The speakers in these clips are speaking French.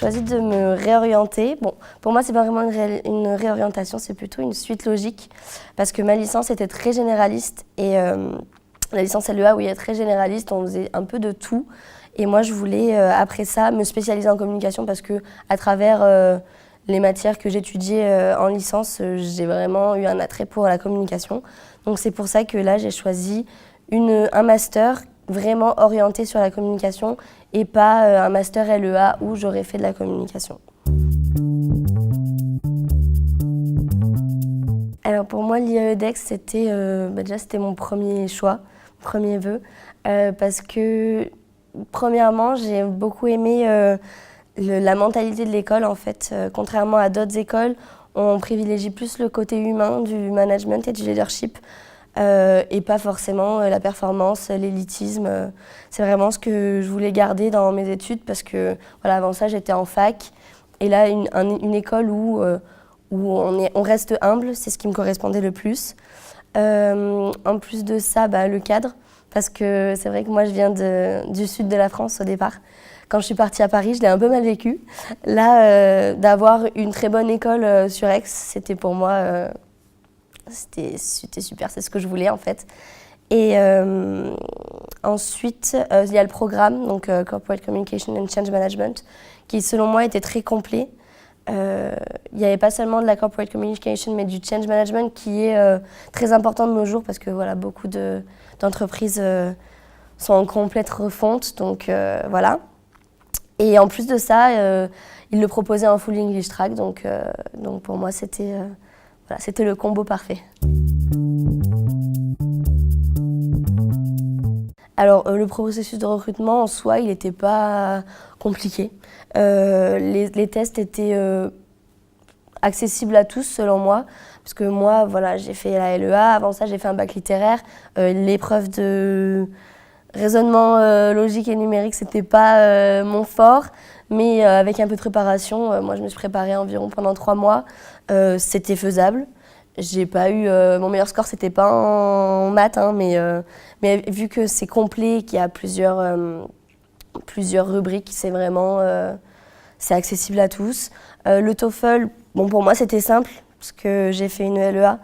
choisi de me réorienter. Bon, pour moi, c'est pas vraiment une réorientation, c'est plutôt une suite logique parce que ma licence était très généraliste et la licence LEA, oui, est très généraliste, on faisait un peu de tout. Et moi, je voulais, après ça, me spécialiser en communication parce que à travers les matières que j'étudiais en licence, j'ai vraiment eu un attrait pour la communication. Donc c'est pour ça que là, j'ai choisi un master vraiment orienté sur la communication et pas un master LEA où j'aurais fait de la communication. Alors pour moi, l'IAE-DEX, c'était déjà c'était mon premier choix, mon premier vœu, parce que premièrement, j'ai beaucoup aimé la mentalité de l'école en fait. Contrairement à d'autres écoles, on privilégie plus le côté humain du management et du leadership. Et pas forcément la performance, l'élitisme. C'est vraiment ce que je voulais garder dans mes études parce que voilà, avant ça j'étais en fac et là une école où on reste humble, c'est ce qui me correspondait le plus. En plus de ça, le cadre, parce que c'est vrai que moi je viens du sud de la France au départ. Quand je suis partie à Paris, je l'ai un peu mal vécu. Là, d'avoir une très bonne école sur Aix, c'était pour moi... C'était super, c'est ce que je voulais en fait. Et ensuite, il y a le programme, donc Corporate Communication and Change Management, qui selon moi était très complet. Il n'y avait pas seulement de la Corporate Communication, mais du Change Management qui est très important de nos jours parce que voilà, beaucoup d'entreprises sont en complète refonte, donc voilà. Et en plus de ça, ils le proposaient en full English track, donc pour moi c'était... Voilà, c'était le combo parfait. Alors, le processus de recrutement en soi, il n'était pas compliqué. Les tests étaient accessibles à tous, selon moi. Parce que moi, voilà, j'ai fait la LEA. Avant ça, j'ai fait un bac littéraire. L'épreuve de raisonnement logique et numérique, c'était pas mon fort. Mais avec un peu de préparation, moi, je me suis préparée environ pendant 3 mois. C'était faisable. J'ai pas eu mon meilleur score, c'était pas en maths, hein, mais vu que c'est complet, qu'il y a plusieurs rubriques, c'est vraiment c'est accessible à tous. Le TOEFL, bon pour moi c'était simple parce que j'ai fait une LEA,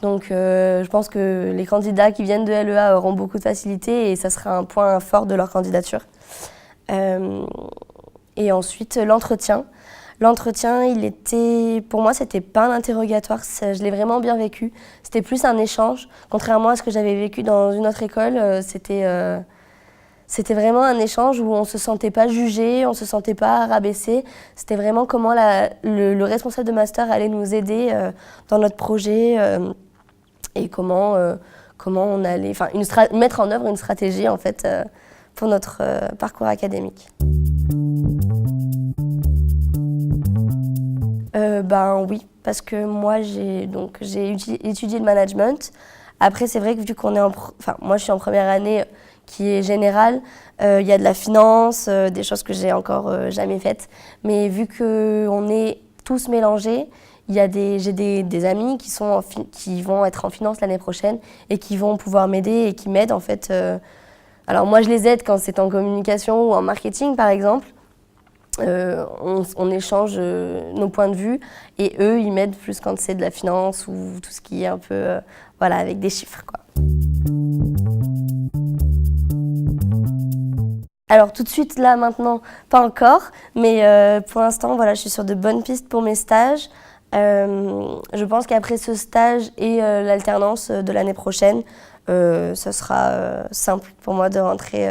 donc je pense que les candidats qui viennent de LEA auront beaucoup de facilité et ça sera un point fort de leur candidature. Et ensuite l'entretien. L'entretien, pour moi, c'était pas un interrogatoire, je l'ai vraiment bien vécu. C'était plus un échange, contrairement à ce que j'avais vécu dans une autre école. C'était vraiment un échange où on se sentait pas jugé, on se sentait pas rabaissé. C'était vraiment comment le responsable de master allait nous aider dans notre projet et comment on allait, mettre en œuvre une stratégie en fait pour notre parcours académique. Oui, parce que moi j'ai étudié le management. Après c'est vrai que vu qu'on est moi je suis en première année qui est générale, il y a de la finance, des choses que j'ai encore jamais faites. Mais vu qu'on est tous mélangés, j'ai des amis qui vont être en finance l'année prochaine et qui vont pouvoir m'aider et qui m'aident en fait. Alors moi je les aide quand c'est en communication ou en marketing par exemple. On échange nos points de vue et eux, ils m'aident plus quand c'est de la finance ou tout ce qui est un peu avec des chiffres, quoi. Alors tout de suite, là, maintenant, pas encore, mais pour l'instant, voilà, je suis sur de bonnes pistes pour mes stages. Je pense qu'après ce stage et l'alternance de l'année prochaine, ça sera simple pour moi de rentrer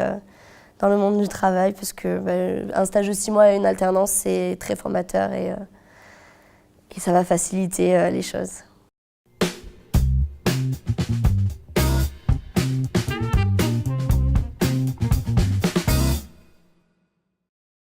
dans le monde du travail, parce que un stage de 6 mois et une alternance, c'est très formateur et ça va faciliter les choses.